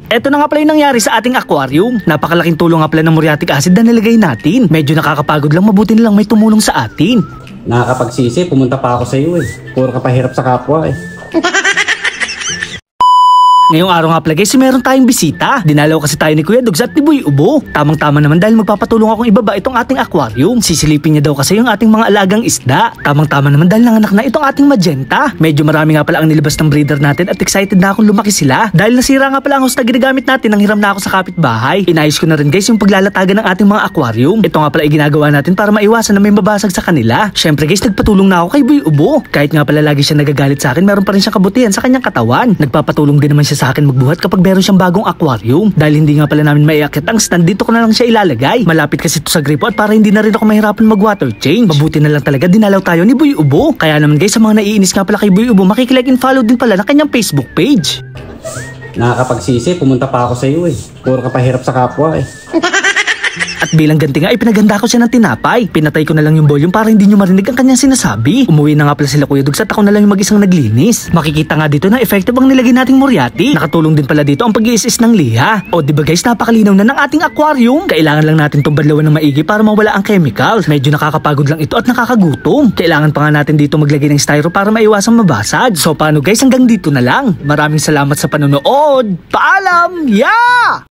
Eto na nga pala yung nangyari sa ating aquarium. Napakalaking tulong nga pala ng muriatic acid na nilagay natin. Medyo nakakapagod lang, mabuti na lang may tumulong sa atin. Nakakapagsisi, pumunta pa ako sa iyo eh. Puro ka pahirap sa kapwa eh. Ngayong araw nga pala guys, meron tayong bisita. Dinalaw kasi tayo ni Kuya Dugs at ni Boy Ubo. Tamang-tama naman dahil magpapatulong akong ibaba itong ating aquarium. Sisilipin niya daw kasi yung ating mga alagang isda. Tamang-tama naman dahil nanganak na itong ating magenta. Medyo marami nga pala ang nilabas ng breeder natin at excited na akong lumaki sila. Dahil nasira nga pala ang host na ginagamit natin, nang hiram na ako sa kapitbahay. Inayos ko na rin guys yung paglalatagan ng ating mga aquarium. Ito nga pala ay ginagawa natin para maiwasan na may mabasag sa kanila. Syempre guys, nagpatulong na ako kay Boy Ubo. Kahit nga pala lagi siya nagagalit sa akin, meron pa rin siyang kabutihan sa kanyang katawan. Nagpapatulong din naman siya sa akin magbuhat kapag meron siyang bagong aquarium. Dahil hindi nga pala namin maiakit ang stand, dito ko na lang siya ilalagay. Malapit kasi ito sa gripo at para hindi na rin ako mahirapan mag-water change. Mabuti na lang talaga dinalaw tayo ni Boy Ubo. Kaya naman guys, sa mga naiinis nga pala kay Boy Ubo, makikilike and follow din pala ng kanyang Facebook page. Nakakapagsisi, pumunta pa ako sa iyo eh. Puro ka pahirap sa kapwa eh. At bilang ganti nga, ipinaganda ko siya ng tinapay. Pinatay ko na lang yung volume para hindi nyo marinig ang kanyang sinasabi. Umuwi na nga pala sila Kuya Dugs at ako na lang yung mag-isang naglinis. Makikita nga dito na effective ang nilagay nating muriatic. Nakatulong din pala dito ang pag-iis-is ng liha. O diba guys, napakalinaw na ng ating aquarium. Kailangan lang natin itong badlawan ng maigi para mawala ang chemical. Medyo nakakapagod lang ito at nakakagutom. Kailangan pa nga natin dito maglagay ng styro para maiwasang mabasag. So paano guys, hanggang dito na lang. Maraming salamat sa panonood. Paalam! Yeah!